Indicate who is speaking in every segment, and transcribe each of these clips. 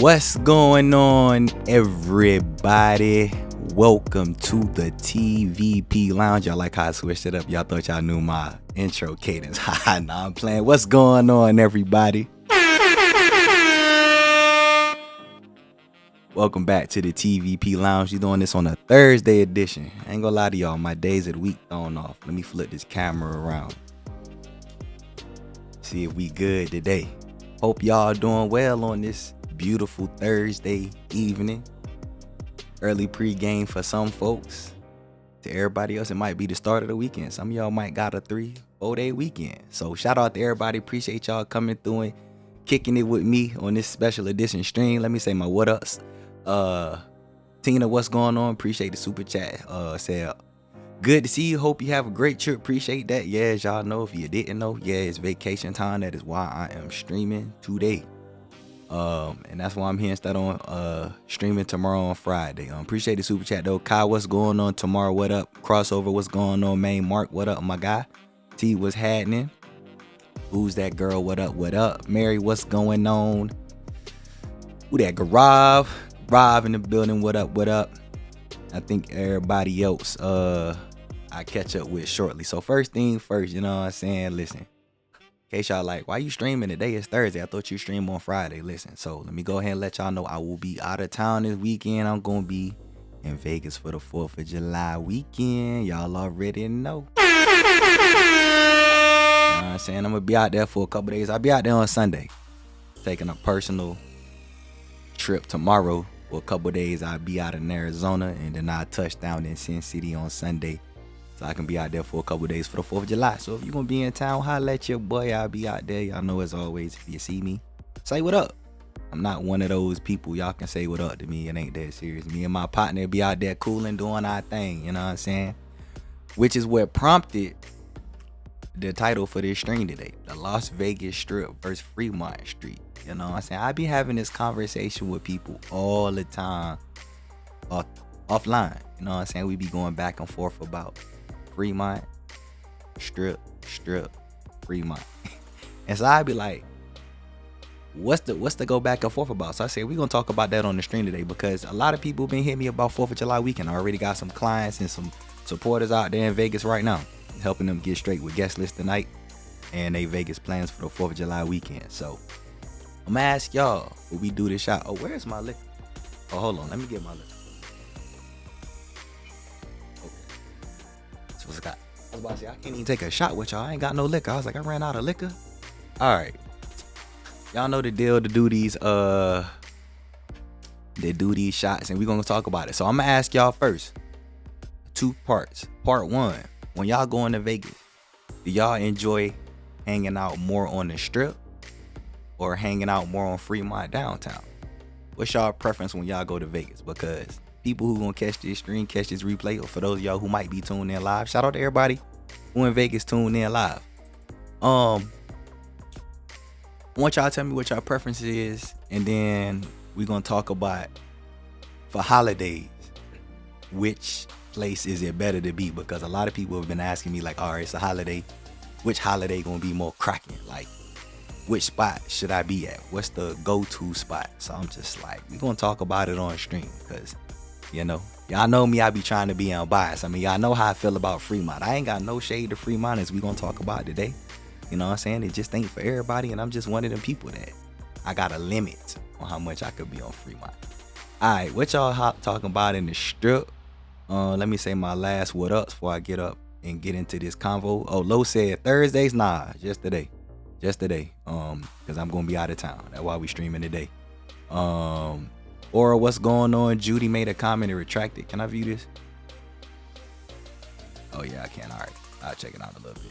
Speaker 1: What's going on, everybody? Welcome to the TVP Lounge. Y'all like how I switched it up? Y'all thought y'all knew my intro cadence. Haha, nah, I'm playing. What's going on, everybody? Welcome back to the TVP Lounge. You're doing this on a Thursday edition. I ain't gonna lie to y'all, my days of the week thrown off. Let me flip this camera around. See if we good today. Hope y'all doing well on this beautiful Thursday evening. Early pregame for some folks. To everybody else, it might be the start of the weekend. Some of y'all might got a 3-4 day weekend. So shout out to everybody. Appreciate y'all coming through and kicking it with me on this special edition stream. Let me say my what ups. Tina, what's going on? Appreciate the super chat. Said good to see you. Hope you have a great trip. Appreciate that. Yeah, as y'all know, if you didn't know, yeah, it's vacation time. That is why I am streaming today. And that's why I'm here instead on streaming tomorrow on Friday. Appreciate the super chat though. Kai, what's going on tomorrow? What up? Crossover, what's going on? Main Mark, what up, my guy? T, what's happening? Who's that girl? What up? What up? Mary, what's going on? Who that? Garav? Rob in the building. What up? What up? I think everybody else I catch up with shortly. So first thing first, you know what I'm saying? Listen. In case y'all like, why you streaming? Today is Thursday. I thought you stream on Friday. Listen, so let me go ahead and let y'all know I will be out of town this weekend. I'm going to be in Vegas for the 4th of July weekend. Y'all already know. You know what I'm saying? I'm going to be out there for a couple days. I'll be out there on Sunday. Taking a personal trip tomorrow. For a couple days, I'll be out in Arizona. And then I'll touch down in Sin City on Sunday. So I can be out there for a couple days for the 4th of July. So if you're going to be in town, holla at your boy. I'll be out there. Y'all know as always, if you see me, say what up. I'm not one of those people y'all can say what up to me. It ain't that serious. Me and my partner be out there cooling, doing our thing. You know what I'm saying? Which is what prompted the title for this stream today. The Las Vegas Strip versus Fremont Street. You know what I'm saying? I be having this conversation with people all the time. Offline. You know what I'm saying? We be going back and forth about Fremont, strip, Fremont. And so I'd be like, what's the go back and forth about? So I said, we're going to talk about that on the stream today because a lot of people been hitting me about 4th of July weekend. I already got some clients and some supporters out there in Vegas right now, helping them get straight with guest list tonight and they Vegas plans for the 4th of July weekend. So I'm going to ask y'all, will we do this shot? Oh, where's my liquor? Oh, hold on. Let me get my liquor. I was about to say, I can't even take a shot with y'all. I ain't got no liquor. I was like, I ran out of liquor. All right. Y'all know the deal to do these shots, and we're going to talk about it. So I'm going to ask y'all first. 2 parts. Part 1, when y'all going to Vegas, do y'all enjoy hanging out more on the strip or hanging out more on Fremont downtown? What's y'all preference when y'all go to Vegas? Because people who gonna catch this stream, catch this replay, or for those of y'all who might be tuned in live, shout out to everybody who in Vegas tuned in live. I want y'all to tell me what y'all preference is, and then we're gonna talk about for holidays, which place is it better to be? Because a lot of people have been asking me like, all right, it's a holiday, which holiday gonna be more cracking? Like, which spot should I be at? What's the go-to spot? So I'm just like, we're gonna talk about it on stream because, you know, y'all know me, I be trying to be unbiased. I mean, y'all know how I feel about Fremont. I ain't got no shade to Fremont as we gonna talk about today. You know what I'm saying? It just ain't for everybody, and I'm just one of them people that I got a limit on how much I could be on Fremont. All right, what y'all talking about in the strip? Let me say my last what ups before I get up and get into this convo. Oh, Lo said Thursdays? Nah, just today. Because I'm gonna be out of town. That's why we streaming today. Or what's going on? Judy made a comment and retracted. Can I view this? Oh yeah, I can. All right, I'll check it out a little bit.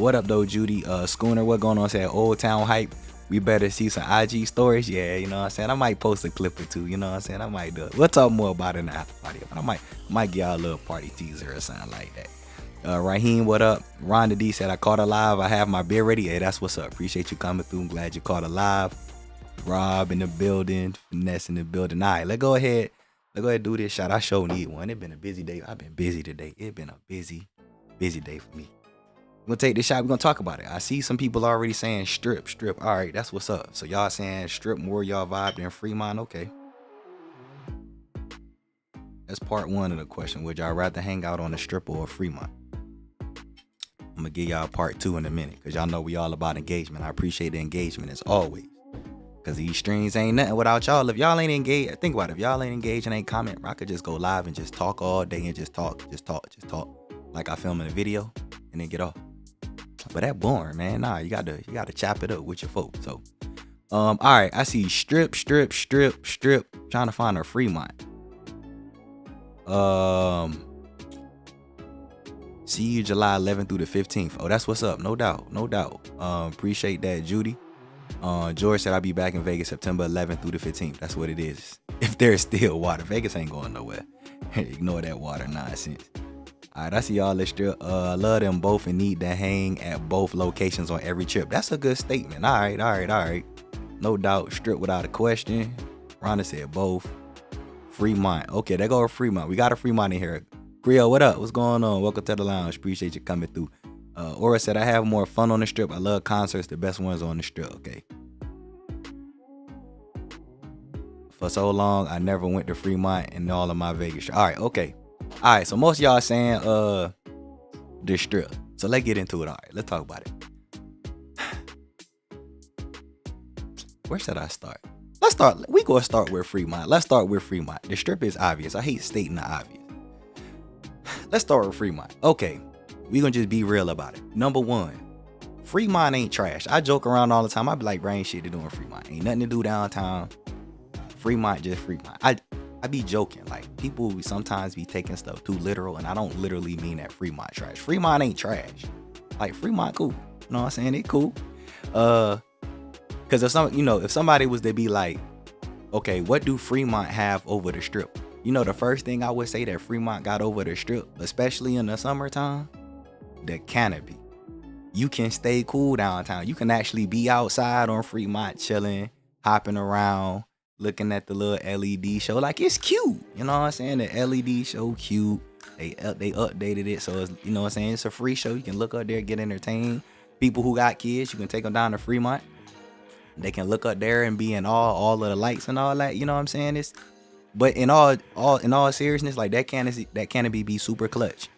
Speaker 1: What up though, Judy? Schooner, what going on? Said Old Town Hype. We better see some IG stories. Yeah, you know what I'm saying? I might post a clip or two. You know what I'm saying? I might do it. We'll talk more about it in the after party. But I might give y'all a little party teaser or something like that. Raheem, what up? Rhonda D said, I caught her live. I have my beer ready. Hey, that's what's up. Appreciate you coming through. I'm glad you caught her live. Rob in the building. Finesse in the building. All right, let's go ahead and do this shot. I sure need one. It's been a busy day. I've been busy today. It's been a busy day for me. We're gonna take this shot. We're gonna talk about it. I see some people already saying strip. All right, that's what's up. So y'all saying strip more y'all vibe than Fremont? Okay. That's part one of the question. Would y'all rather hang out on the strip or Fremont? I'm gonna give y'all part two in a minute, because y'all know we all about engagement. I appreciate the engagement as always, because these streams ain't nothing without y'all. If y'all ain't engaged, think about it. If y'all ain't engaged and ain't comment, I could just go live and just talk all day and just talk, like I film in a video and then get off. But that boring, man. Nah, you gotta chop it up with your folks. So all right, I see strip, trying to find a Fremont. See you July 11th through the 15th. Oh, that's what's up. No doubt. Appreciate that, Judy. George said I'll be back in Vegas September 11th through the 15th. That's what it is. If there's still water, Vegas ain't going nowhere. Ignore that water nonsense. All right, I see y'all. Let's strip. Love them both and need to hang at both locations on every trip. That's a good statement. All right. No doubt. Strip without a question. Rhonda said both. Fremont. Okay, there go Fremont. We got a Fremont in here. Creole, what up? What's going on? Welcome to the lounge. Appreciate you coming through. Aura said, I have more fun on the strip. I love concerts. The best ones on the strip. Okay. For so long, I never went to Fremont in all of my Vegas. All right, okay. All right, so most of y'all saying the strip. So let's get into it. All right, let's talk about it. Where should I start? We gonna start with Fremont. Let's start with Fremont. The strip is obvious. I hate stating the obvious. Let's start with Fremont. Okay, we gonna just be real about it. Number one, Fremont ain't trash. I joke around all the time. I be like, bro, ain't shit to do in Fremont. Ain't nothing to do downtown. Fremont, just Fremont. I be joking. Like, people sometimes be taking stuff too literal, and I don't literally mean that Fremont trash. Fremont ain't trash. Like, Fremont cool. You know what I'm saying? It cool. Because if somebody was to be like, okay, what do Fremont have over the strip? The first thing I would say that Fremont got over the strip, especially in the summertime, the canopy. You can stay cool downtown. You can actually be outside on Fremont chilling, hopping around, looking at the little LED show. Like, it's cute. You know what I'm saying? The LED show cute. They updated it, so it's, you know what I'm saying? It's a free show. You can look up there, get entertained. People who got kids, you can take them down to Fremont. They can look up there and be in all of the lights and all that. You know what I'm saying? But in all seriousness, like, that canopy be super clutch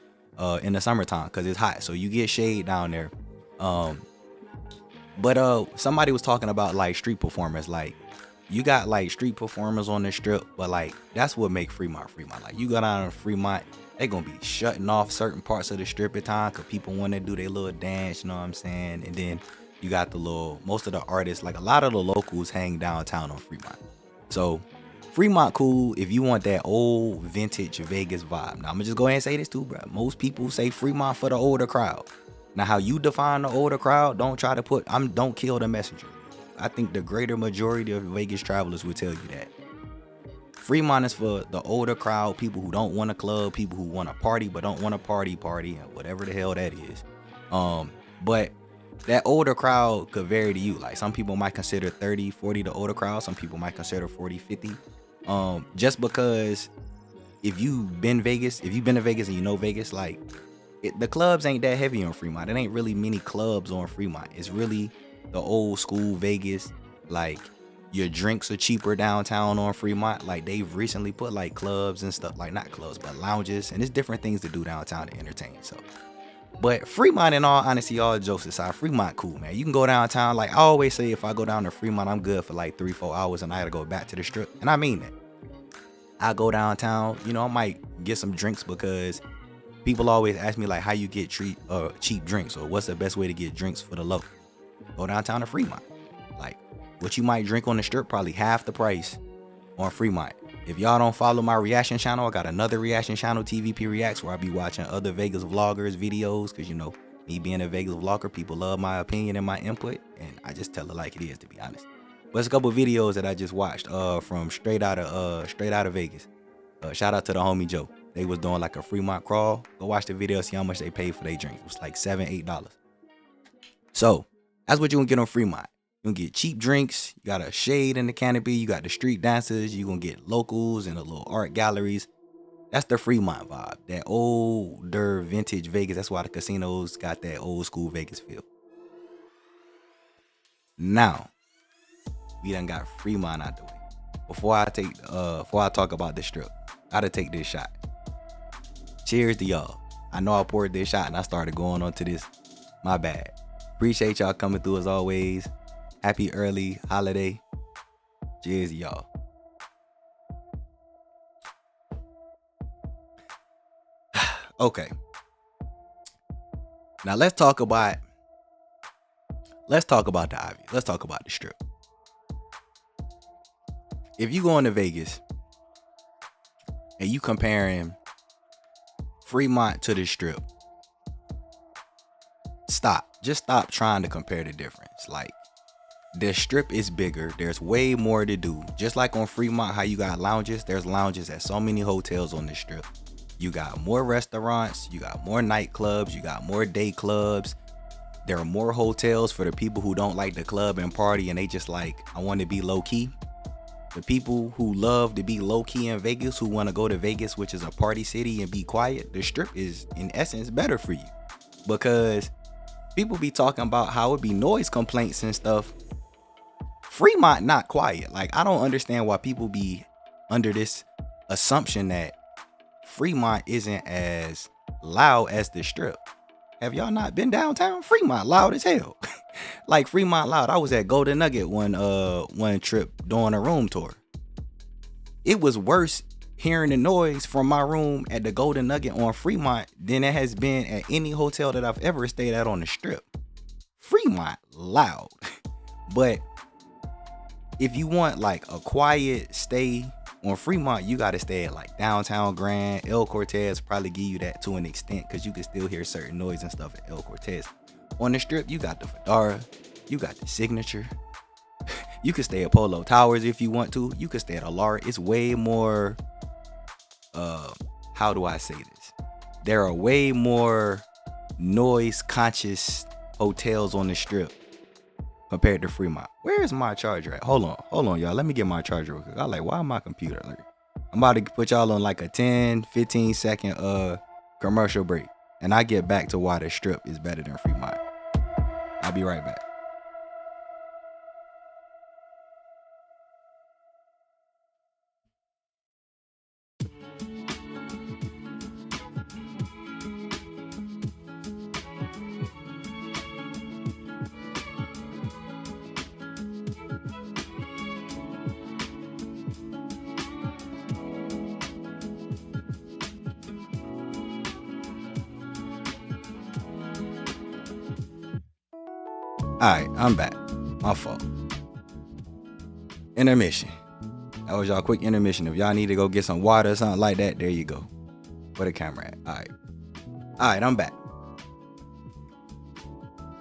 Speaker 1: in the summertime because it's hot. So you get shade down there. But somebody was talking about like street performers. Like, you got like street performers on the strip, but like that's what make Fremont. Like, you go down to Fremont, they gonna be shutting off certain parts of the strip at time because people want to do their little dance. You know what I'm saying? And then you got most of the artists, like a lot of the locals, hang downtown on Fremont. So Fremont cool if you want that old vintage Vegas vibe. Now I'm gonna just go ahead and say this too, bro. Most people say Fremont for the older crowd. Now, how you define the older crowd, don't kill the messenger. I think the greater majority of Vegas travelers will tell you that. Fremont is for the older crowd, people who don't want a club, people who want to party but don't want to party, and whatever the hell that is. But that older crowd could vary to you. Like, some people might consider 30, 40 the older crowd. Some people might consider 40, 50. Just because if you've been to Vegas and you know Vegas, like, the clubs ain't that heavy on Fremont. It ain't really many clubs on Fremont. It's really the old school Vegas. Like, your drinks are cheaper downtown on Fremont. Like, they've recently put like clubs and stuff, like not clubs, but lounges, and there's different things to do downtown to entertain. So, but Fremont, in all honesty, all jokes aside, Fremont cool, man. You can go downtown. Like, I always say, if I go down to Fremont, I'm good for like 3-4 hours, and I gotta go back to the strip. And I mean that. I go downtown, I might get some drinks because people always ask me like, how you get cheap drinks, or what's the best way to get drinks for the low. Go downtown to Fremont. Like, what you might drink on the strip, probably half the price on Fremont. If y'all don't follow my reaction channel, I got another reaction channel, TVP Reacts, where I be watching other Vegas vloggers videos, because me being a Vegas vlogger, people love my opinion and my input, and I just tell it like it is, to be honest. But it's a couple videos that I just watched from straight out of Vegas. Shout out to the homie Joe. They was doing like a Fremont crawl. Go watch the video, see how much they paid for their drinks. It was like $7-8. So that's what you gonna get on Fremont. You gonna get cheap drinks. You got a shade in the canopy. You got the street dancers. You gonna get locals and the little art galleries. That's the Fremont vibe. That older vintage Vegas. That's why the casinos got that old school Vegas feel. Now, we done got Fremont out the way. Before I talk about the strip, I gotta take this shot. Cheers to y'all. I know I poured this shot and I started going on to this. My bad. Appreciate y'all coming through as always. Happy early holiday. Cheers to y'all. Okay. Now let's talk about the obvious. Let's talk about the strip. If you going to Vegas and you comparing Fremont to the strip, just stop trying to compare the difference. Like, the strip is bigger. There's way more to do. Just like on Fremont, how you got lounges, there's lounges at so many hotels on the strip. You got more restaurants, you got more nightclubs, you got more day clubs. There are more hotels for the people who don't like the club and party and they just like, I want to be low key. The people who love to be low key in Vegas, who want to go to Vegas, which is a party city, and be quiet, the strip is in essence better for you. Because people be talking about how it be noise complaints and stuff. Fremont not quiet. Like, I don't understand why people be under this assumption that Fremont isn't as loud as the strip. Have y'all not been downtown? Fremont loud as hell. Like, Fremont loud. I was at Golden Nugget one trip doing a room tour. It was worse hearing the noise from my room at the Golden Nugget on Fremont than it has been at any hotel that I've ever stayed at on the strip. Fremont loud. But if you want like a quiet stay on Fremont, you got to stay at like downtown Grand. El Cortez probably give you that to an extent because you can still hear certain noise and stuff at El Cortez. On the strip, you got the Fedora, you got the Signature. You can stay at Polo Towers if you want to. You can stay at Alara. It's way more, how do I say this? There are way more noise conscious hotels on the strip compared to Fremont. Where is my charger at? Hold on, y'all. Let me get my charger real quick. I like, why my computer alert? I'm about to put y'all on like a 10-15 second commercial break. And I get back to why the strip is better than Fremont. I'll be right back. Alright, I'm back. My fault. Intermission. That was y'all quick intermission. If y'all need to go get some water or something like that, there you go. Where the camera at? Alright, I'm back.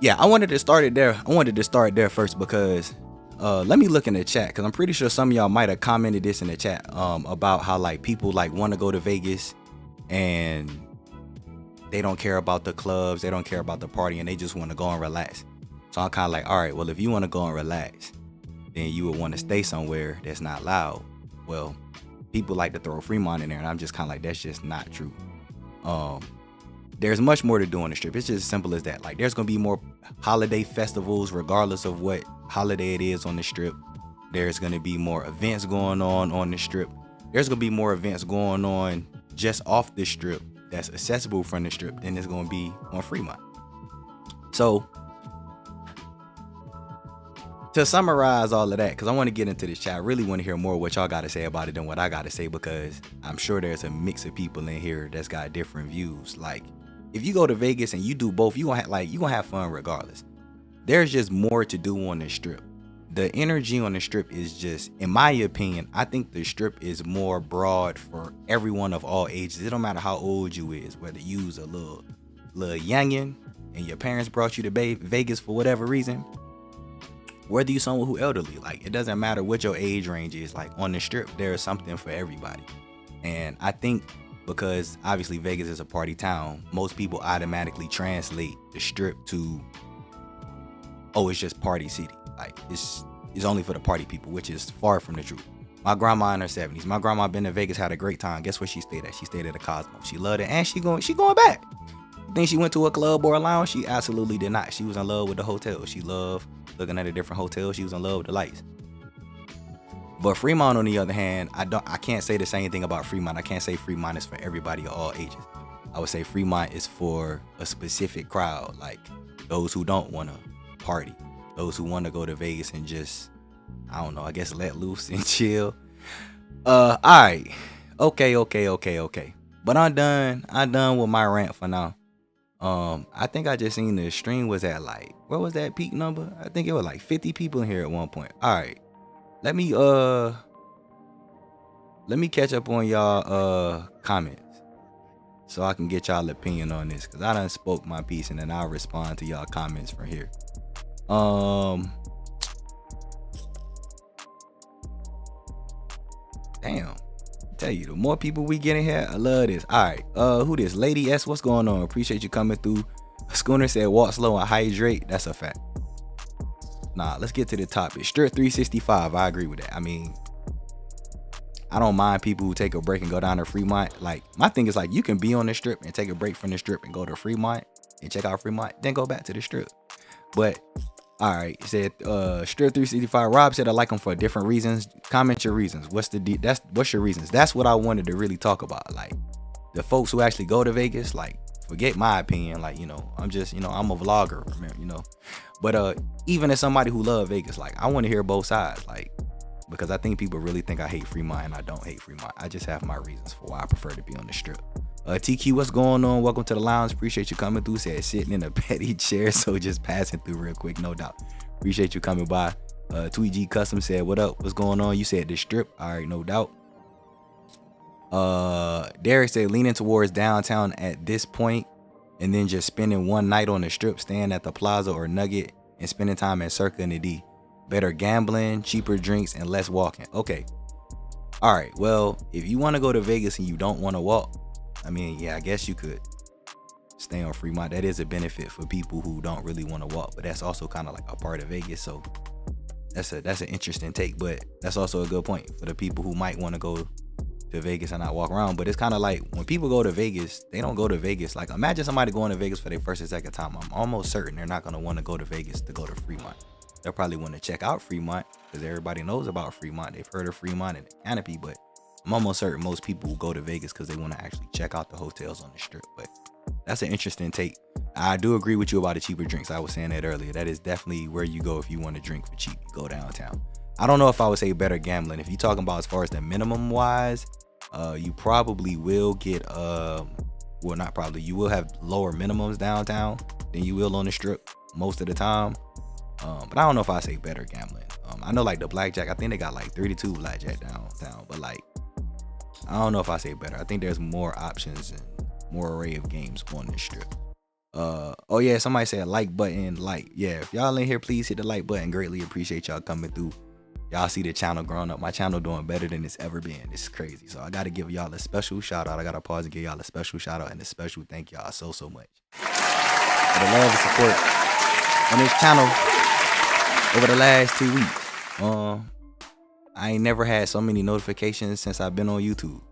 Speaker 1: Yeah, I wanted to start it there first because let me look in the chat because I'm pretty sure some of y'all might have commented this in the chat about how like people like want to go to Vegas and they don't care about the clubs, they don't care about the party, and they just want to go and relax. So I'm kind of like, all right, well, if you want to go and relax, then you would want to stay somewhere that's not loud. Well, people like to throw Fremont in there, and I'm just kind of like, that's just not true. There's much more to do on the strip. It's just as simple as that. Like, there's going to be more holiday festivals, regardless of what holiday it is on the strip. There's going to be more events going on the strip. There's going to be more events going on just off the strip that's accessible from the strip than it's going to be on Fremont. So, to summarize all of that, because I want to get into this chat, I really want to hear more what y'all got to say about it than what I got to say, because I'm sure there's a mix of people in here that's got different views. Like, if you go to Vegas and you do both, you gonna have fun regardless. There's just more to do on the strip. The energy on the strip is just, in my opinion, I think the strip is more broad for everyone of all ages. It don't matter how old you is, whether you's a little youngin' and your parents brought you to Vegas for whatever reason, whether you someone who elderly, like, it doesn't matter what your age range is. Like, on the strip, there is something for everybody. And I think because obviously Vegas is a party town, most people automatically translate the strip to, oh, it's just party city. Like, it's only for the party people, which is far from the truth. My grandma in her 70s. My grandma been to Vegas, had a great time. Guess where she stayed at? She stayed at the Cosmo. She loved it, and she going back. Think she went to a club or a lounge? She absolutely did not. She was in love with the hotel. She loved looking at a different hotel. She was in love with the lights. But Fremont, on the other hand, I can't say the same thing about Fremont. I can't say Fremont is for everybody of all ages. I would say Fremont is for a specific crowd, like those who don't want to party, those who want to go to Vegas and just, I don't know, I guess let loose and chill. All right. Okay. But I'm done with my rant for now. I think I just seen the stream was at like, what was that peak number? I think it was like 50 people in here at one point. All right. Let me catch up on y'all comments so I can get y'all opinion on this, cuz I done spoke my piece and then I'll respond to y'all comments from here. Damn. Tell you, the more people we get in here, I love this. All right, who this? Lady S, what's going on? Appreciate you coming through. Schooner said walk slow and hydrate. That's a fact. Nah, let's get to the topic. Strip 365, I agree with that. I mean, I don't mind people who take a break and go down to Fremont. Like, my thing is like, you can be on the strip and take a break from the strip and go to Fremont and check out Fremont, then go back to the strip. But all right, said Strip 365. Rob said I like them for different reasons. Comment your reasons. What's your reasons? That's what I wanted to really talk about. Like, the folks who actually go to Vegas, like, forget my opinion. Like, you know, I'm just, you know, I'm a vlogger, you know. But even as somebody who love Vegas, like, I want to hear both sides, like, because I think people really think I hate Fremont, and I don't hate Fremont. I just have my reasons for why I prefer to be on the strip. TQ, what's going on? Welcome to the lounge. Appreciate you coming through. Said sitting in a petty chair, so just passing through real quick, no doubt. Appreciate you coming by. Tweet G Custom said, what up? What's going on? You said the strip. All right, no doubt. Derek said leaning towards downtown at this point, and then just spending one night on the strip, staying at the Plaza or Nugget, and spending time at Circa and the D. Better gambling, cheaper drinks, and less walking. Okay. All right. Well, if you want to go to Vegas and you don't want to walk, I mean, yeah, I guess you could stay on Fremont. That is a benefit for people who don't really want to walk, but that's also kind of like a part of Vegas. So that's an interesting take, but that's also a good point for the people who might want to go to Vegas and not walk around. But it's kind of like when people go to Vegas, they don't go to Vegas. Like, imagine somebody going to Vegas for their first or second time. I'm almost certain they're not going to want to go to Vegas to go to Fremont. They'll probably want to check out Fremont because everybody knows about Fremont. They've heard of Fremont and the Canopy, but I'm almost certain most people will go to Vegas because they want to actually check out the hotels on the strip. But that's an interesting take. I do agree with you about the cheaper drinks. I was saying that earlier. That is definitely where you go if you want to drink for cheap. You go downtown. I don't know if I would say better gambling. If you're talking about as far as the minimum wise, you probably will get well, not probably, you will have lower minimums downtown than you will on the strip most of the time. But I don't know if I say better gambling. I know like the blackjack, I think they got like 32 blackjack downtown, but like, I don't know if I say better. I think there's more options and more array of games on the strip. Oh yeah, somebody said like button, like, yeah, if y'all in here, please hit the like button. Greatly appreciate y'all coming through. Y'all see the channel growing up. My channel doing better than it's ever been. This is crazy. So I got to give y'all a special shout out. I got to pause and give y'all a special shout out and a special thank y'all so much for the love and support on this channel over the last 2 weeks. I ain't never had so many notifications since I've been on YouTube.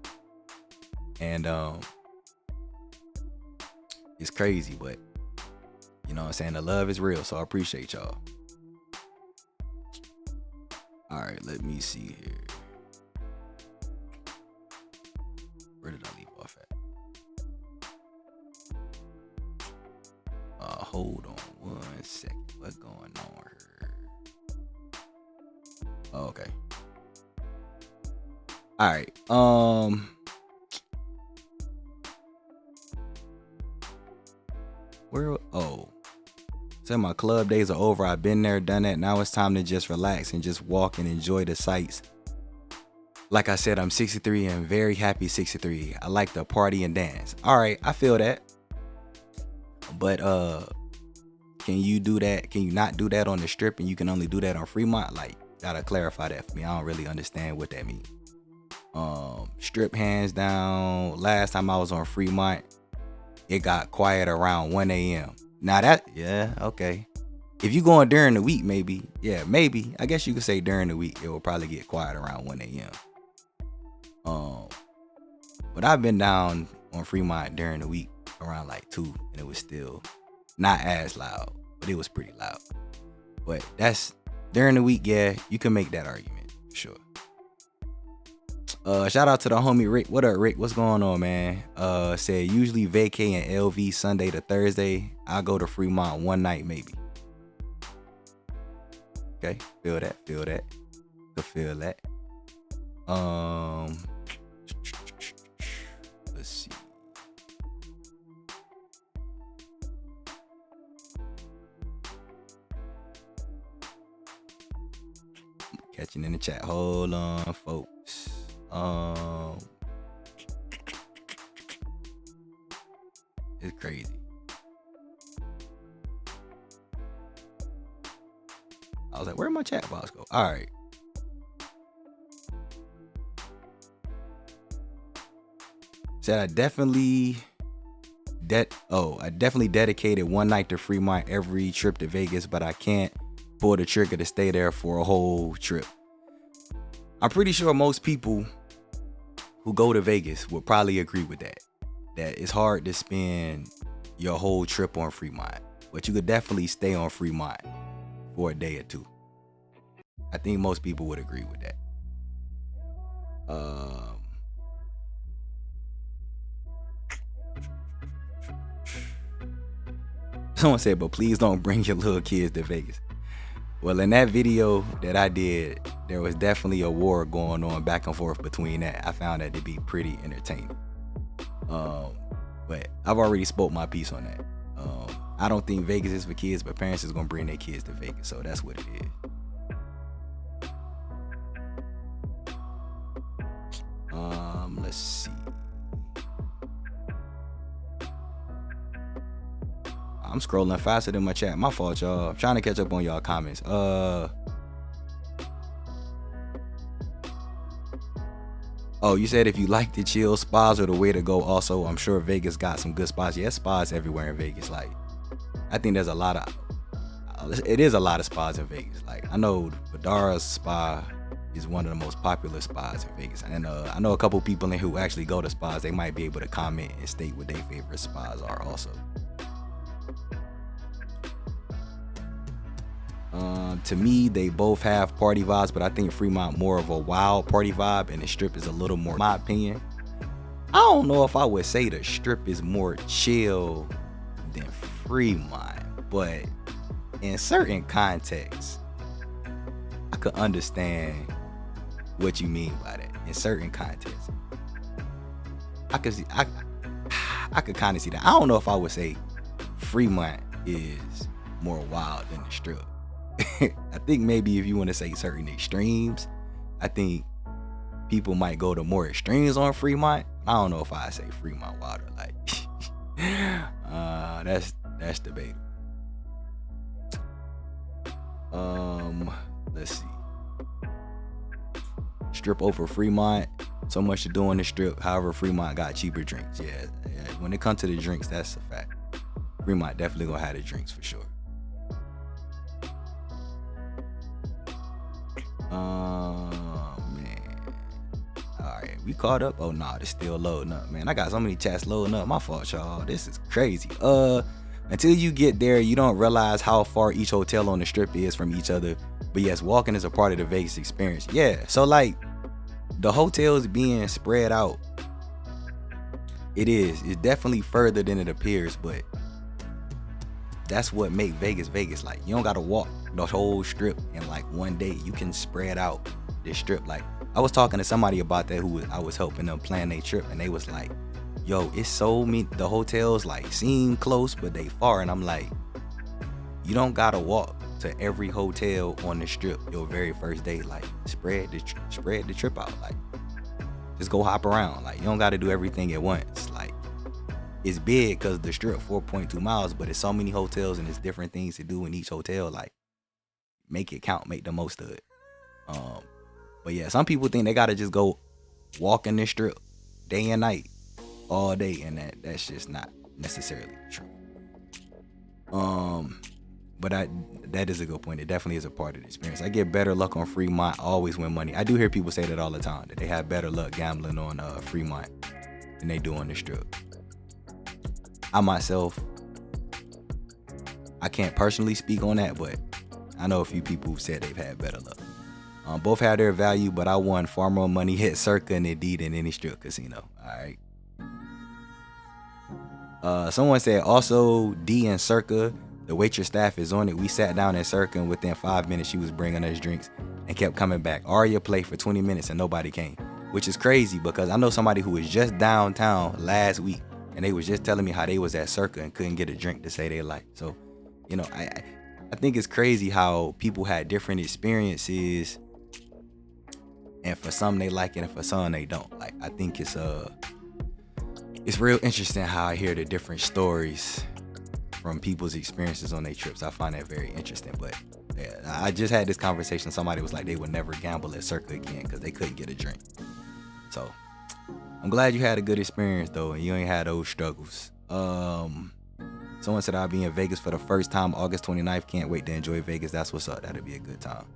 Speaker 1: And it's crazy, but you know what I'm saying? The love is real, so I appreciate y'all. All right, let me see here. Where did I leave off at? Hold on 1 second. What's going on here? Oh, okay. All right. Where? Oh. Said my club days are over. I've been there, done that. Now it's time to just relax and just walk and enjoy the sights. Like I said, I'm 63 and very happy 63. I like to party and dance. All right, I feel that. But can you do that? Can you not do that on the strip and you can only do that on Fremont? Like, gotta clarify that for me. I don't really understand what that means. Strip hands down. Last time I was on Fremont, it got quiet around 1 a.m. Now that, yeah, okay. If you going during the week, maybe, yeah, maybe. I guess you could say during the week it will probably get quiet around 1 a.m. But I've been down on Fremont during the week around like 2, and it was still not as loud, but it was pretty loud. But that's during the week, yeah, you can make that argument, for sure. Shout out to the homie Rick. What up, Rick? What's going on, man? Said usually vacay in LV Sunday to Thursday. I'll go to Fremont one night, maybe. Okay, feel that. Could feel that. Let's see. Catching in the chat. Hold on, folks. It's crazy. I was like, where'd my chat box go? All right. Said I definitely dedicated one night to Fremont every trip to Vegas, but I can't pull the trigger to stay there for a whole trip. I'm pretty sure most people who go to Vegas will probably agree with that. That it's hard to spend your whole trip on Fremont, but you could definitely stay on Fremont for a day or two. I think most people would agree with that. Someone said, but please don't bring your little kids to Vegas. Well, in that video that I did, there was definitely a war going on back and forth between that. I found that to be pretty entertaining. But I've already spoke my piece on that. I don't think Vegas is for kids, but parents is gonna bring their kids to Vegas, so that's what it is. Let's see. I'm scrolling faster than my chat. My fault, y'all. I'm trying to catch up on y'all comments. Oh, you said if you like the chill, spas are the way to go. Also, I'm sure Vegas got some good spots. Yeah, spas everywhere in Vegas. Like, I think there's a lot of spas in Vegas. Like, I know Vidara's spa is one of the most popular spas in Vegas. And I know a couple people in who actually go to spas. They might be able to comment and state what their favorite spas are also. To me, they both have party vibes, but I think Fremont more of a wild party vibe, and the Strip is a little more, in my opinion. I don't know if I would say the Strip is more chill than Fremont, but in certain contexts, I could understand what you mean by that. In certain contexts, I could kind of see that. I don't know if I would say Fremont is more wild than the Strip. I think maybe if you want to say certain extremes, I think people might go to more extremes on Fremont. I don't know if I say Fremont wilder. Like, that's debatable. Let's see. Strip over Fremont. So much to do on the Strip. However, Fremont got cheaper drinks. Yeah. When it comes to the drinks, that's a fact. Fremont definitely gonna have the drinks for sure. Man. Alright, we caught up? Oh, nah, it's still loading up, man. I got so many chats loading up. My fault, y'all. This is crazy. Until you get there, you don't realize how far each hotel on the Strip is from each other. But yes, walking is a part of the Vegas experience. Yeah, so like, the hotels being spread out, it's definitely further than it appears, but that's what make Vegas Vegas. Like, you don't gotta walk the whole Strip in like one day. You can spread out the Strip. Like, I was talking to somebody about that I was helping them plan their trip, and they was like, yo, it's so many, the hotels like seem close, but they far. And I'm like, you don't gotta walk to every hotel on the Strip your very first day. Like, spread the trip out. Like, just go hop around. Like, you don't gotta do everything at once. Like, it's big because the Strip 4.2 miles, but it's so many hotels and there's different things to do in each hotel. Like, make it count, make the most of it. But yeah, some people think they gotta just go walk in the Strip day and night all day, and that's just not necessarily true. but that is a good point. It definitely is a part of the experience. I get better luck on Fremont. I always win money. I do hear people say that all the time, that they have better luck gambling on Fremont than they do on the Strip. I myself, I can't personally speak on that, but I know a few people who've said they've had better luck. Both have their value, but I won far more money at Circa and Indeed than any Strip casino. All right. Someone said also D and Circa, the waitress staff is on it. We sat down at Circa and within 5 minutes she was bringing us drinks and kept coming back. Aria played for 20 minutes and nobody came, which is crazy because I know somebody who was just downtown last week and they was just telling me how they was at Circa and couldn't get a drink to say they like. So, you know, I think it's crazy how people had different experiences, and for some they like it and for some they don't. Like, I think it's real interesting how I hear the different stories from people's experiences on their trips. I find that very interesting. But yeah, I just had this conversation. Somebody was like they would never gamble at Circa again because they couldn't get a drink. So I'm glad you had a good experience though, and you ain't had those struggles. Someone said I'll be in Vegas for the first time August 29th. Can't wait to enjoy Vegas. That's what's up. That'll be a good time.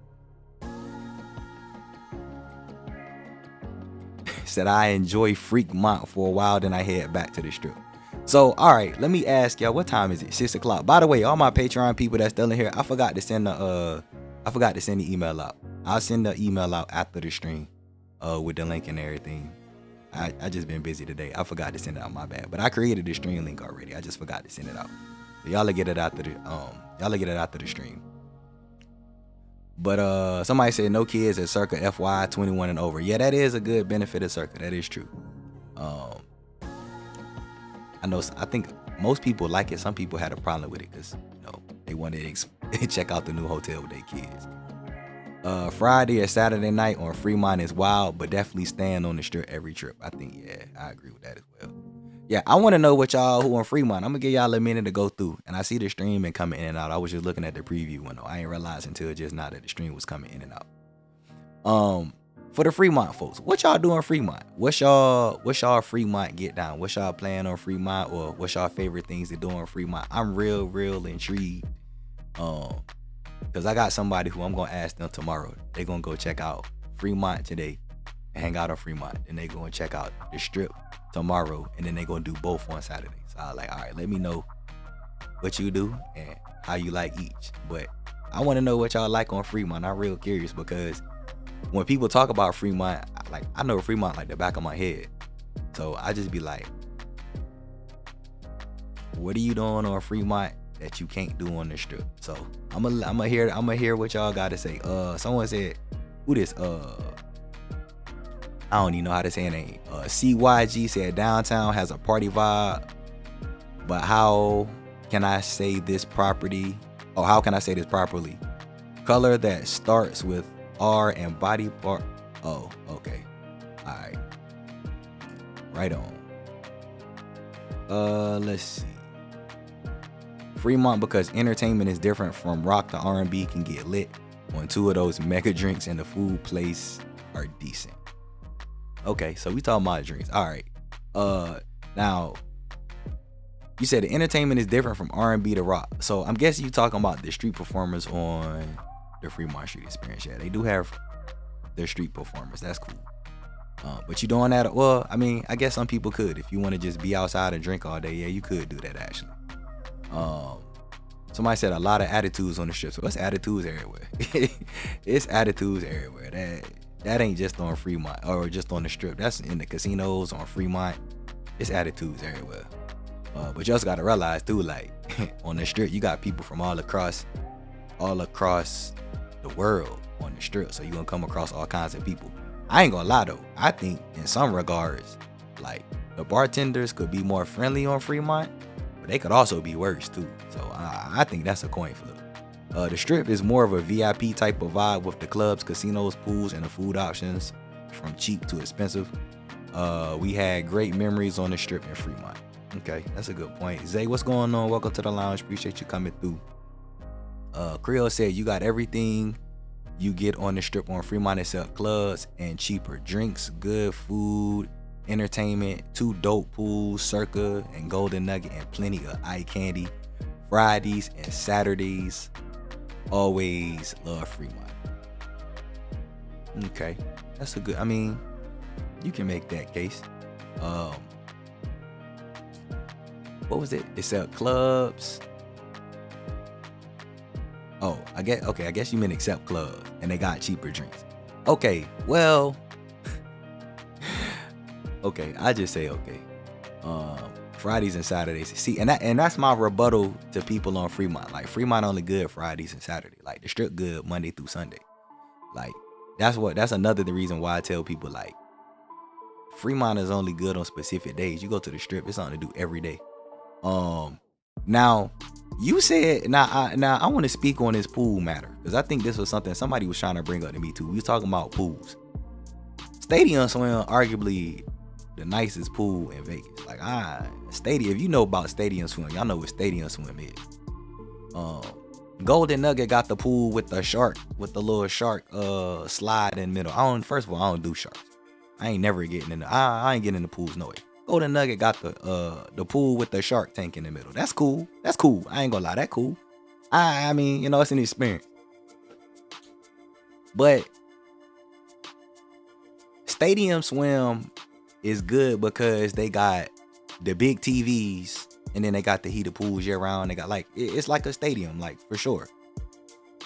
Speaker 1: Said I enjoy Fremont for a while, then I head back to the Strip. So, all right, let me ask y'all, what time is it? 6 o'clock. By the way, all my Patreon people that's still in here, I forgot to send the email out. I'll send the email out after the stream, with the link and everything. I just been busy today. I forgot to send it out, my bad. But I created the stream link already. I just forgot to send it out. So y'all will get it after the stream. But somebody said no kids at Circa FY 21 and over. Yeah, that is a good benefit of Circa. That is true. I think most people like it. Some people had a problem with it because, you know, they wanted to check out the new hotel with their kids. Friday or Saturday night on Fremont is wild, but definitely staying on the Strip every trip. I think, yeah, I agree with that as well. Yeah, I want to know what y'all who on Fremont. I'm gonna give y'all a minute to go through, and I see the stream and coming in and out. I was just looking at the preview window. I ain't realized until just now that the stream was coming in and out. For the Fremont folks, what y'all doing Fremont? What's y'all Fremont get down? What's y'all plan on Fremont, or what's y'all favorite things to do on Fremont? I'm real intrigued. Cause I got somebody who I'm gonna ask them tomorrow. They gonna go check out Fremont today and hang out on Fremont. Then they gonna check out the Strip tomorrow, and then they gonna do both on Saturday. So I was like, all right, let me know what you do and how you like each. But I want to know what y'all like on Fremont. I'm real curious because when people talk about Fremont, I know Fremont like the back of my head. So I just be like, what are you doing on Fremont that you can't do on the Strip? So I'm gonna hear what y'all got to say. Someone said, who this? I don't even know how to say her name. CYG said downtown has a party vibe, but how can I say this properly? Color that starts with R and body part. Oh, okay. All right. Right on. Let's see. Fremont, because entertainment is different from rock to R&B, can get lit on two of those mega drinks, and the food place are decent. Okay, so we talking about drinks. All right. Now, you said the entertainment is different from R&B to rock. So I'm guessing you talking about the street performers on the Fremont Street Experience. Yeah, they do have their street performers. That's cool. But you doing that? Well, I mean, I guess some people could. If you want to just be outside and drink all day, yeah, you could do that actually. Somebody said a lot of attitudes on the Strip. So it's attitudes everywhere. It's attitudes everywhere. That ain't just on Fremont or just on the Strip. That's in the casinos on Fremont. It's attitudes everywhere. But you also gotta realize too, like on the Strip, you got people from all across the world on the Strip. So you gonna come across all kinds of people. I ain't gonna lie though. I think in some regards, like the bartenders could be more friendly on Fremont, but they could also be worse too. So I think that's a coin flip. The Strip is more of a VIP type of vibe with the clubs, casinos, pools, and the food options from cheap to expensive. We had great memories on the Strip in Fremont. Okay, that's a good point. Zay, what's going on? Welcome to the lounge. Appreciate you coming through. Creole said you got everything you get on the Strip on Fremont except clubs and cheaper drinks, good food, entertainment, 2 dope pools, Circa and Golden Nugget, and plenty of eye candy. Fridays and Saturdays. Always love Fremont. Okay, that's a good. I mean, you can make that case. What was it? It said clubs. Oh, I guess you meant except club, and they got cheaper drinks. Okay, well, okay, I just say okay. Fridays and Saturdays. See, and that's my rebuttal to people on Fremont. Like Fremont only good Fridays and Saturdays. Like the strip good Monday through Sunday. Like that's another the reason why I tell people like Fremont is only good on specific days. You go to the strip, it's something to do every day. Now you said I want to speak on this pool matter because I think this was something somebody was trying to bring up to me too. We was talking about pools. Stadium swim arguably the nicest pool in Vegas. Like stadium. If you know about stadium swim, y'all know what stadium swim is. Golden Nugget got the pool with the shark, with the little shark slide in the middle. First of all, I don't do sharks. I ain't never getting in the I ain't getting in the pools no way. Golden Nugget got the pool with the shark tank in the middle. That's cool. That's cool. I ain't gonna lie, that cool. I mean, you know, it's an experience. But stadium swim is good because they got the big TVs and then they got the heated pools year round. They got like it's like a stadium, like for sure.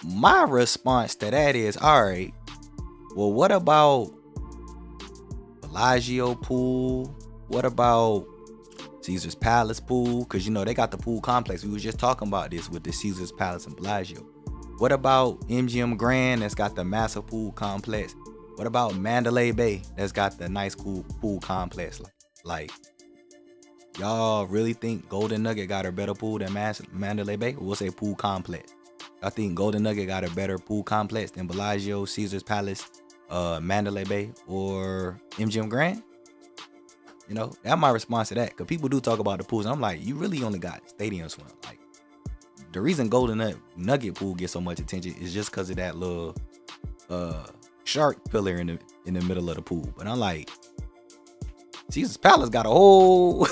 Speaker 1: My response to that is, all right, well, what about Bellagio pool? What about Caesar's Palace pool? Because, you know, they got the pool complex. We was just talking about this with the Caesar's Palace and Bellagio. What about MGM Grand that's got the massive pool complex? What about Mandalay Bay that's got the nice cool pool complex? Like y'all really think Golden Nugget got a better pool than Mandalay Bay? We'll say pool complex. I think Golden Nugget got a better pool complex than Bellagio, Caesar's Palace, Mandalay Bay, or MGM Grand? You know, that's my response to that. Because people do talk about the pools. And I'm like, you really only got stadium swim. Like, the reason Golden Nugget pool gets so much attention is just because of that little shark pillar in the middle of the pool. But I'm like, Caesar's Palace got a whole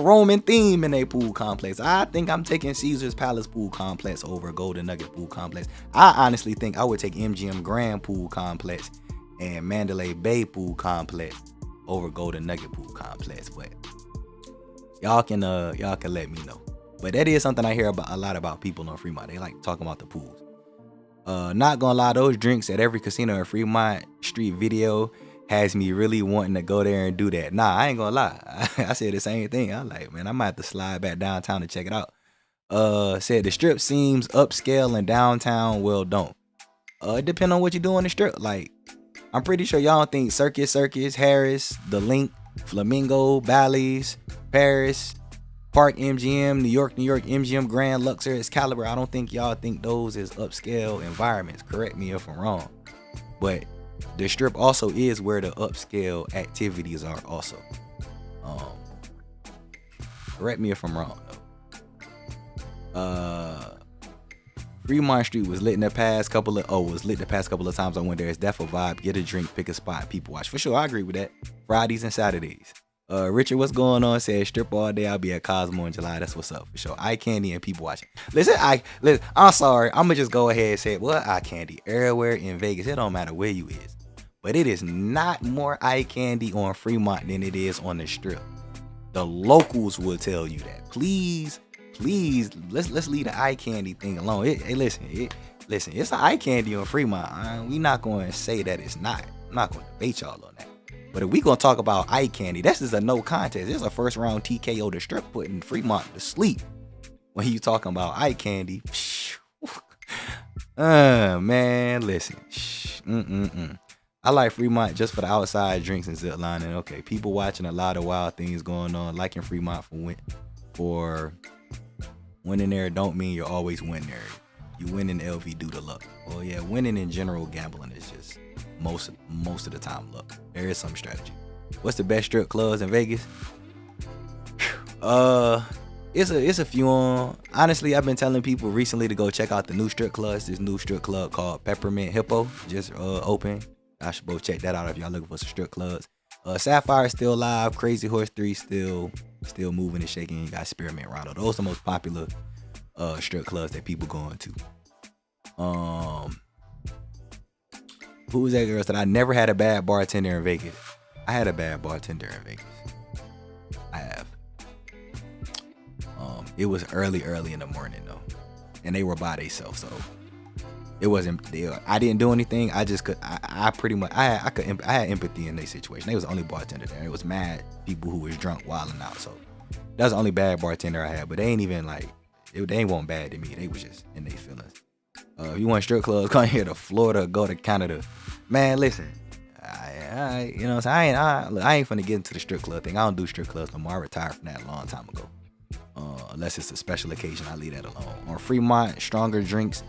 Speaker 1: Roman theme in their pool complex. I think I'm taking Caesar's Palace pool complex over Golden Nugget pool complex. I honestly think I would take MGM Grand pool complex and Mandalay Bay pool complex over Golden Nugget pool complex. But y'all can let me know. But that is something I hear a lot about people on Fremont. They like talking about the pools. Not gonna lie, those drinks at every casino in Fremont Street video has me really wanting to go there and do that. Nah, I ain't gonna lie. I said the same thing. I'm like, man, I might have to slide back downtown to check it out. Said the strip seems upscale and downtown, well, don't. It depends on what you do on the strip. Like, I'm pretty sure y'all don't think Circus, Harris, The Link, Flamingo, Bally's, Paris, Park MGM, New York, MGM Grand, Luxor, Excalibur. I don't think y'all think those is upscale environments. Correct me if I'm wrong. But the strip also is where the upscale activities are also. Correct me if I'm wrong though. Fremont Street was lit the past couple of times I went there. It's definitely a vibe. Get a drink, pick a spot, people watch. For sure, I agree with that. Fridays and Saturdays. Richard, what's going on? Said strip all day. I'll be at Cosmo in July. That's what's up for sure. Eye candy and people watching. Listen, I'm sorry. I'm gonna just go ahead and say, well, eye candy everywhere in Vegas. It don't matter where you is, but it is not more eye candy on Fremont than it is on the strip. The locals will tell you that. Please, let's leave the eye candy thing alone. Listen, it's an eye candy on Fremont. We not going to say that it's not. I'm not going to debate y'all on that. But if we gonna talk about eye candy, this is a no contest. This is a first round TKO to strip, putting Fremont to sleep. When you talking about eye candy, man, listen. I like Fremont just for the outside drinks and zip lining. Okay, people watching, a lot of wild things going on. Liking Fremont for winning there don't mean you're always winning there. You win in LV due to luck. Well, yeah, winning in general gambling is just most of the time luck. There is some strategy. What's the best strip clubs in Vegas? It's a few on. Honestly, I've been telling people recently to go check out the new strip clubs. This new strip club called Peppermint Hippo just open. I should both check that out if y'all looking for some strip clubs. Sapphire is still live. Crazy Horse 3 still moving and shaking. You got Spearmint Rondo. Those are the most popular strip clubs that people going to. Who was that girl that I never had a bad bartender in Vegas? I had a bad bartender in Vegas. I have. It was early in the morning though, and they were by themselves, so it wasn't. I didn't do anything. I just could. I pretty much. I had empathy in their situation. They was the only bartender there. It was mad people who was drunk, wilding out. So that's the only bad bartender I had. But they ain't even like. They ain't want bad to me. They was just in their feelings. If you want strip clubs, come here to Florida, go to Canada. Man, listen. I you know what I'm saying? I ain't finna get into the strip club thing. I don't do strip clubs no more. I retired from that a long time ago. Unless it's a special occasion, I leave that alone. On Fremont, stronger drinks,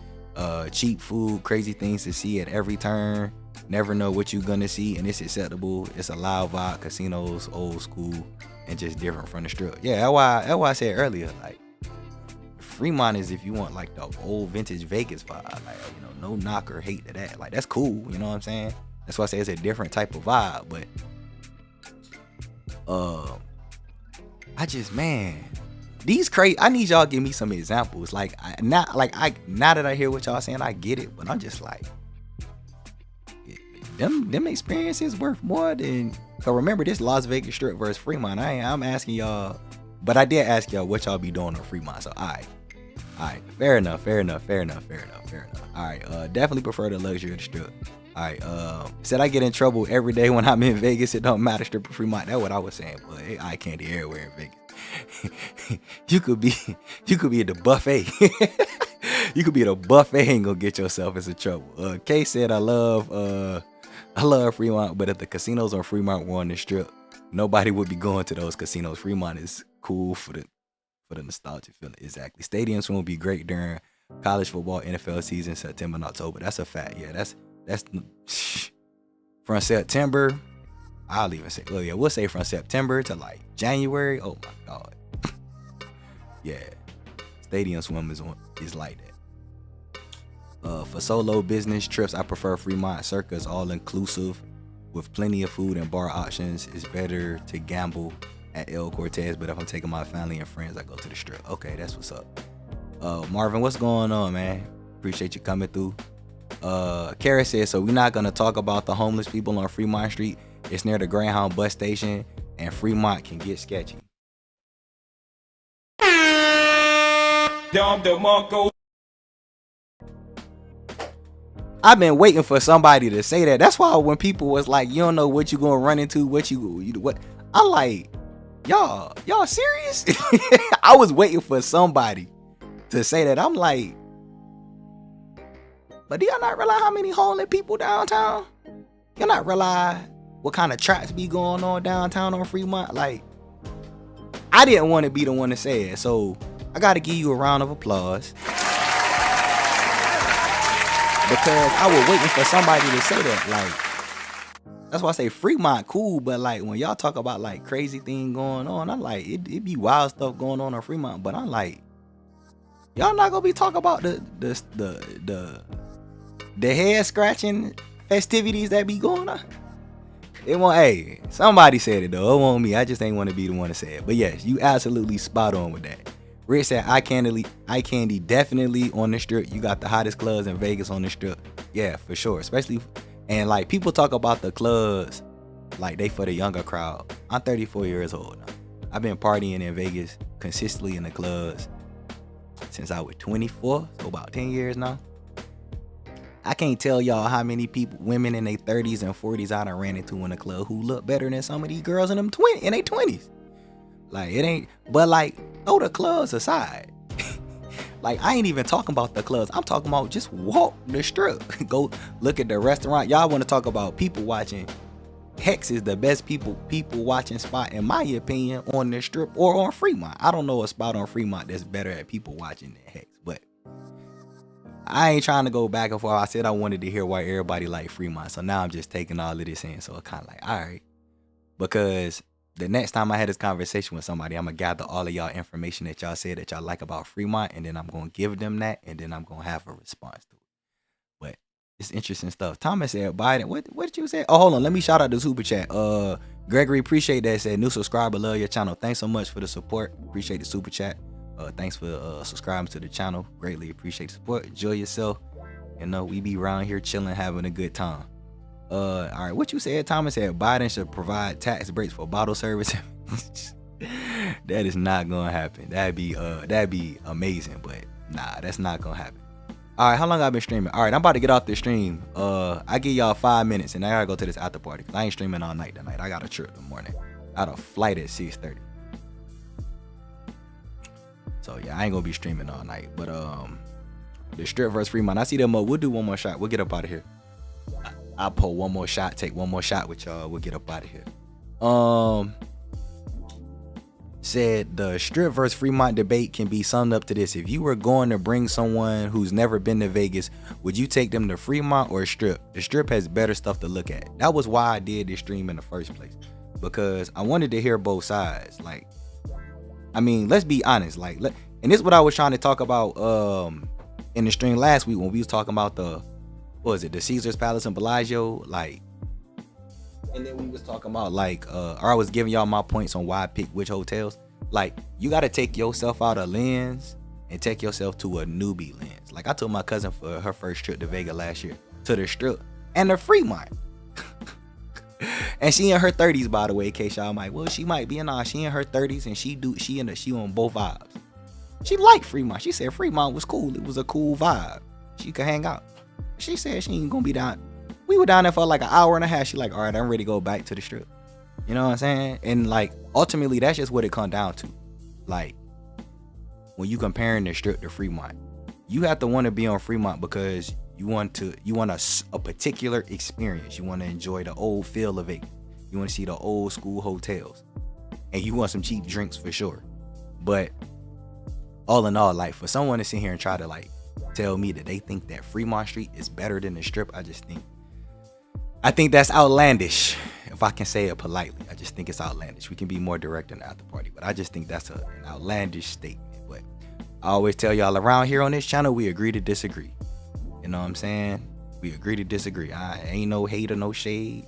Speaker 1: cheap food, crazy things to see at every turn. Never know what you're gonna see, and it's acceptable. It's a loud vibe, casinos, old school, and just different from the strip. Yeah, that's why I said earlier, like Fremont is if you want like the old vintage Vegas vibe, like no knock or hate to that. Like that's cool, you know what I'm saying? That's why I say it's a different type of vibe, but I just these crazy. I need y'all to give me some examples. Like now that I hear what y'all saying, I get it, but I'm just like them experiences worth more than. Cause remember this Las Vegas Strip versus Fremont. I'm asking y'all, but I did ask y'all what y'all be doing on Fremont. So all right, fair enough. All right, definitely prefer the luxury of the strip. All right, said I get in trouble every day when I'm in Vegas. It don't matter, strip or Fremont. That's what I was saying. But eye candy everywhere in Vegas. you could be at the buffet. You could be at a buffet and go get yourself into trouble. Kay said I love Fremont, but if the casinos on Fremont were on the strip, nobody would be going to those casinos. Fremont is cool for the nostalgia feeling. Exactly. Stadiums will be great during college football, NFL season, September and October. That's a fact. Yeah, that's from September. I'll even say, well, yeah, we'll say from September to like January. Oh my God. Yeah. Stadium swim is like that. For solo business trips, I prefer Fremont. Circus all inclusive with plenty of food and bar options. It's better to gamble at El Cortez, but if I'm taking my family and friends, I go to the strip. Okay, that's what's up. Marvin, what's going on, man? Appreciate you coming through. Kara says, so we're not gonna talk about the homeless people on Fremont Street. It's near the Greyhound bus station, and Fremont can get sketchy. I've been waiting for somebody to say that. That's why when people was like, you don't know what you gonna run into, what I'm like, y'all serious? I was waiting for somebody to say that. I'm like, but do y'all not realize how many homeless people downtown? Y'all not realize what kind of traps be going on downtown on Fremont? Like, I didn't want to be the one to say it, so I gotta give you a round of applause. Because I was waiting for somebody to say that. Like, that's why I say Fremont cool, but like when y'all talk about like crazy thing going on, I'm like, it be wild stuff going on Fremont, but I'm like, y'all not gonna be talking about the head scratching festivities that be going on. It won't. Hey, somebody said it though. It won't me. I just ain't want to be the one to say it. But yes, you absolutely spot on with that. Rick said, Eye Candy definitely on the strip. You got the hottest clubs in Vegas on the strip. Yeah, for sure. Especially, and like people talk about the clubs like they for the younger crowd. I'm 34 years old now. I've been partying in Vegas consistently in the clubs since I was 24, so about 10 years now. I can't tell y'all how many people, women in their 30s and 40s I done ran into in the club who look better than some of these girls in their 20s. Like, it ain't, but like, throw the clubs aside. Like, I ain't even talking about the clubs. I'm talking about just walk the strip. Go look at the restaurant. Y'all want to talk about people watching. Hex is the best people watching spot, in my opinion, on the strip or on Fremont. I don't know a spot on Fremont that's better at people watching than Hex, but I ain't trying to go back and forth. I said I wanted to hear why everybody like Fremont, so now I'm just taking all of this in. So it's kind of like, all right, because the next time I had this conversation with somebody, I'm gonna gather all of y'all information that y'all said that y'all like about Fremont, and then I'm gonna give them that, and then I'm gonna have a response to it. But it's interesting stuff. Thomas said, Biden, what did you say? Oh, hold on, let me shout out the super chat. Gregory, appreciate that. Said, new subscriber, love your channel. Thanks so much for the support. Appreciate the super chat. Thanks for subscribing to the channel. Greatly appreciate the support. Enjoy yourself. We be around here chilling, having a good time. All right, what you said, Thomas said Biden should provide tax breaks for bottle service. That is not gonna happen. That'd be amazing, but nah, that's not gonna happen. All right, how long I been streaming? All right, I'm about to get off the stream. I give y'all 5 minutes, and I gotta go to this after party because I ain't streaming all night tonight. I got a trip in the morning. I got a flight at 6:30. So yeah, I ain't gonna be streaming all night. But the Strip versus Fremont. I see them. We'll do one more shot. We'll get up out of here. I'll pull one more shot. Take one more shot with y'all. We'll get up out of here. Said the Strip versus Fremont debate can be summed up to this: if you were going to bring someone who's never been to Vegas, would you take them to Fremont or Strip? The Strip has better stuff to look at. That was why I did this stream in the first place, because I wanted to hear both sides. Like, I mean, let's be honest. Like, and this is what I was trying to talk about in the stream last week when we was talking about the Caesar's Palace in Bellagio, like. And then we was talking about or I was giving y'all my points on why I picked which hotels. Like, you got to take yourself out of lens and take yourself to a newbie lens. Like, I took my cousin for her first trip to Vegas last year to the Strip and the Fremont. And she in her 30s, by the way, in case y'all might. Well, she might be she in her 30s and she on both vibes. She liked Fremont. She said Fremont was cool. It was a cool vibe. She could hang out. She said she ain't gonna be down. We were down there for like an hour and a half. She like, all right, I'm ready to go back to the Strip. You know what I'm saying? And like, ultimately, that's just what it comes down to. Like, when you comparing the Strip to Fremont, you have to want to be on Fremont because you want a particular experience. You want to enjoy the old feel of it. You want to see the old school hotels, and you want some cheap drinks for sure. But all in all, like, for someone to sit here and try to like tell me that they think that Fremont Street is better than the Strip, I think that's outlandish, if I can say it politely. I just think it's outlandish. We can be more direct in the after party, but I just think that's an outlandish statement. But I always tell y'all around here on this channel, we agree to disagree. You know what I'm saying? We agree to disagree. I ain't no hate or no shade.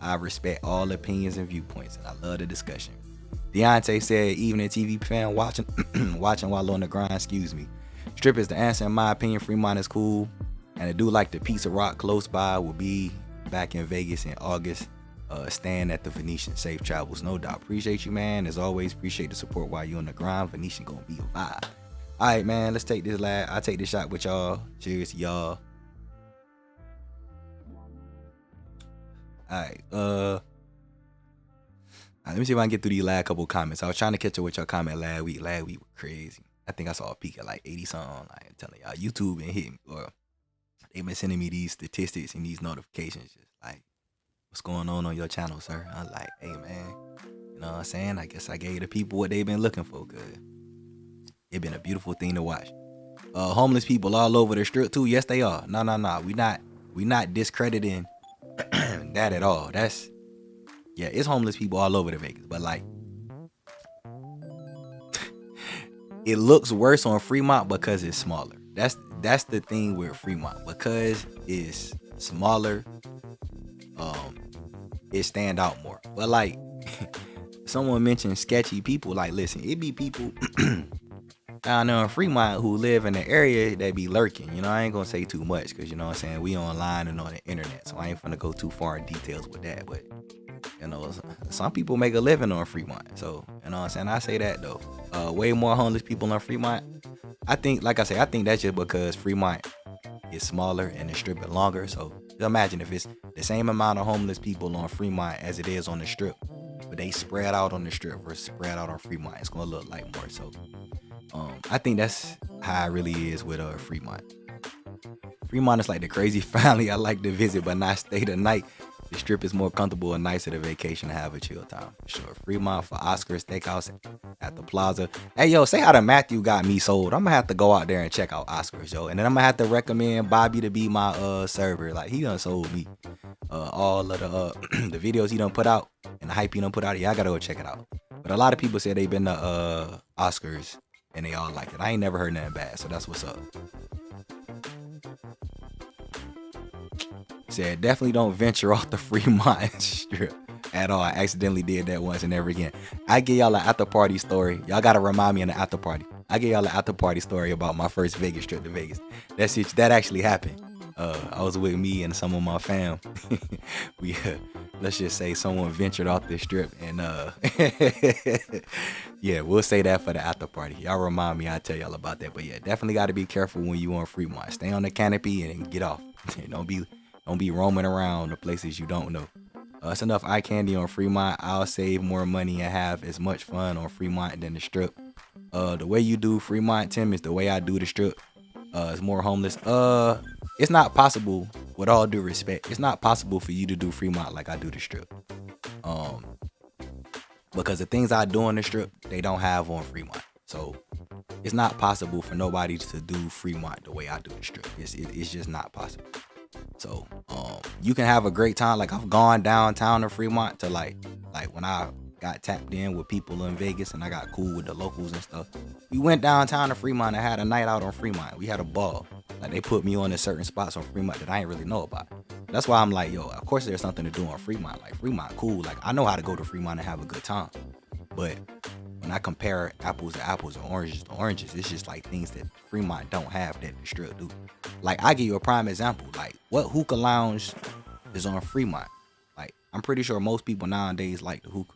Speaker 1: I respect all opinions and viewpoints, and I love the discussion. Deontay said, even a TV fan watching while on the grind, excuse me. Strip is the answer in my opinion. Fremont is cool, and I do like the Pizza Rock close by. Will be back in Vegas in August, staying at the Venetian. Safe travels, no doubt. Appreciate you, man. As always, appreciate the support while you on the grind. Venetian gonna be a vibe. All right, man, let's take this I'll take this shot with y'all. Cheers to y'all. All right, let me see if I can get through these last couple comments. I was trying to catch up with your comment last week. Last week was crazy. I think I saw a peak at like 80 something. Like, I'm telling y'all, YouTube been hitting, or they've been sending me these statistics and these notifications, just like, what's going on your channel, sir? I'm like, hey, man, you know what I'm saying? I guess I gave the people what they've been looking for. Good. It's been a beautiful thing to watch. Homeless people all over the Strip too. Yes, they are. No. We not discrediting that at all. It's homeless people all over the Vegas, but like, it looks worse on Fremont because it's smaller. That's the thing with Fremont, because it's smaller. It stand out more. But like, someone mentioned sketchy people. Like, listen, it be people down there in Fremont who live in the area that be lurking. You know, I ain't gonna say too much because, you know what I'm saying, we online and on the internet, so I ain't finna go too far in details with that. But you know, some people make a living on Fremont. So, you know what I'm saying, I say that though. Way more homeless people on Fremont. I think, like I say, I think that's just because Fremont is smaller and the Strip is longer. So imagine if it's the same amount of homeless people on Fremont as it is on the Strip, but they spread out on the Strip versus spread out on Fremont, it's gonna look like more. So I think that's how it really is with Fremont. Fremont is like the crazy family I like to visit but not stay the night. The Strip is more comfortable and nicer to vacation and have a chill time. For sure. Fremont for Oscar Steakhouse at the Plaza. Hey, yo, say how the Matthew got me sold. I'm going to have to go out there and check out Oscar's, yo. And then I'm going to have to recommend Bobby to be my server. Like, he done sold me all of the the videos he done put out and the hype he done put out. Yeah, I got to go check it out. But a lot of people say they been to Oscar's and they all like it. I ain't never heard nothing bad, so that's what's up. Said, definitely don't venture off the Fremont Strip at all. I accidentally did that once and never again. I give y'all an after party story. Y'all gotta remind me in the after party. I gave y'all an after party story about my first Vegas trip to Vegas. That actually happened. I was with me and some of my fam. We let's just say someone ventured off this strip, and yeah, we'll say that for the after party. Y'all remind me, I'll tell y'all about that. But yeah, definitely got to be careful when you on Fremont. Stay on the canopy and get off. Don't be roaming around the places you don't know. It's enough eye candy on Fremont. I'll save more money and have as much fun on Fremont than the strip. The way you do Fremont, Tim, is the way I do the strip. It's more homeless. It's not possible, with all due respect, it's not possible for you to do Fremont like I do the strip. Because the things I do on the strip, they don't have on Fremont. So it's not possible for nobody to do Fremont the way I do the strip. It's just not possible. So you can have a great time. Like, I've gone downtown to Fremont to like when I got tapped in with people in Vegas and I got cool with the locals and stuff. We went downtown to Fremont and had a night out on Fremont. We had a ball. Like, they put me on in certain spots on Fremont that I ain't really know about. That's why I'm like, yo, of course there's something to do on Fremont. Like, Fremont cool. Like, I know how to go to Fremont and have a good time. But when I compare apples to apples or oranges to oranges, it's just like things that Fremont don't have that the strip do. Like, I give you a prime example. Like, what hookah lounge is on Fremont? Like, I'm pretty sure most people nowadays like the hookah.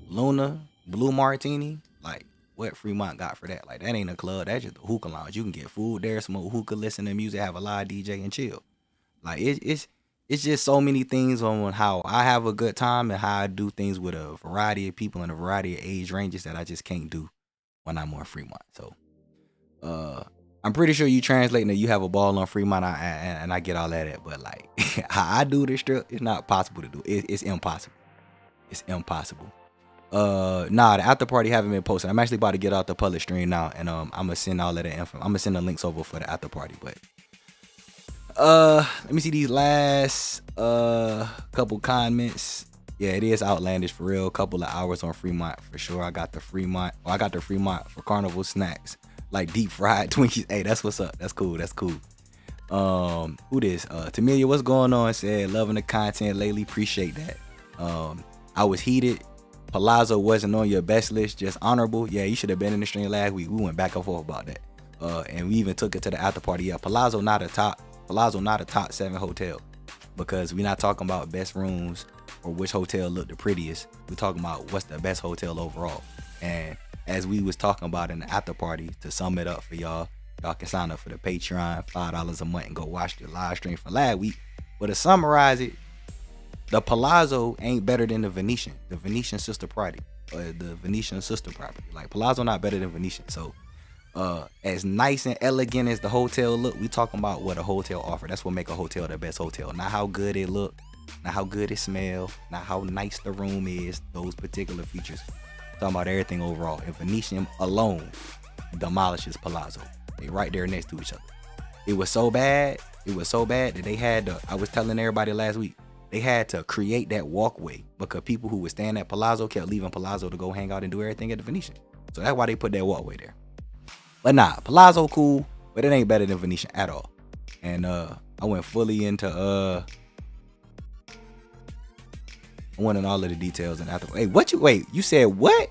Speaker 1: Luna, Blue Martini, like, what Fremont got for that? Like, that ain't a club, that's just a hookah lounge. You can get food there, smoke hookah, listen to music, have a live DJ, and chill. Like, it's just so many things on how I have a good time and how I do things with a variety of people and a variety of age ranges that I just can't do when I'm on Fremont. So, I'm pretty sure you translating that you have a ball on Fremont, and I get all that, but like, how I do this strip, it's not possible to do. It's impossible. It's impossible. The after party haven't been posted. I'm actually about to get out the public stream now, and I'm gonna send all of that info. I'm gonna send the links over for the after party. But let me see these last couple comments. Yeah, it is outlandish for real. Couple of hours on Fremont for sure. I got the Fremont for carnival snacks like deep fried Twinkies. Hey, that's what's up. That's cool. Who this? Tamelia, what's going on? Said loving the content lately. Appreciate that. I was heated. Palazzo wasn't on your best list, just honorable. Yeah, you should have been in the stream last week. We went back and forth about that. And we even took it to the after party. Yeah, Palazzo not a top 7 hotel, because we're not talking about best rooms or which hotel looked the prettiest. We're talking about what's the best hotel overall. And as we was talking about in the after party, to sum it up for y'all can sign up for the Patreon, $5 a month, and go watch the live stream from last week. But to summarize it, the Palazzo ain't better than the Venetian sister property. The Venetian sister property. Like, Palazzo not better than Venetian. So, as nice and elegant as the hotel look, we talking about what a hotel offer. That's what make a hotel the best hotel. Not how good it look, not how good it smell, not how nice the room is. Those particular features. Talking about everything overall. And Venetian alone demolishes Palazzo. They right there next to each other. It was so bad that they had to, I was telling everybody last week, they had to create that walkway because people who were staying at Palazzo kept leaving Palazzo to go hang out and do everything at the Venetian. So that's why they put that walkway there. But nah, Palazzo cool, but it ain't better than Venetian at all. And I went fully into I went in all of the details and after. Hey, you said what?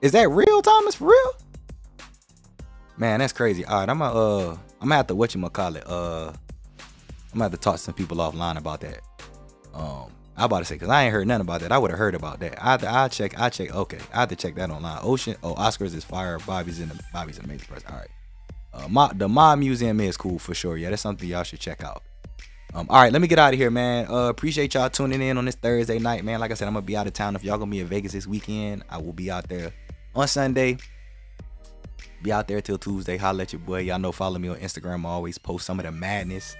Speaker 1: Is that real, Thomas? For real? Man, that's crazy. All right, I'm gonna have to whatchamacallit. I'm gonna have to talk to some people offline about that. I about to say, because I ain't heard nothing about that. I would have heard about that. I'll check. Okay, I have to check that online. Oscars is fire. Bobby's an amazing person. All right. The Mob Museum is cool for sure. Yeah, that's something y'all should check out. All right, let me get out of here, man. Appreciate y'all tuning in on this Thursday night, man. Like I said, I'm gonna be out of town. If y'all gonna be in Vegas this weekend, I will be out there on Sunday. Be out there till Tuesday. Holla at your boy. Y'all know, follow me on Instagram. I always post some of the madness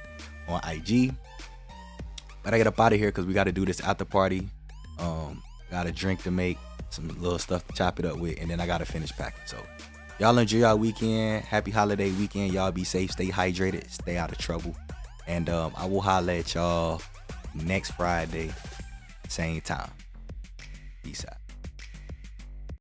Speaker 1: on IG. But I get up out of here because we got to do this after party. Got a drink to make, some little stuff to chop it up with, and then I got to finish packing. So y'all enjoy y'all weekend. Happy holiday weekend. Y'all be safe, stay hydrated, stay out of trouble. And I will holla at y'all next Friday, same time. Peace out.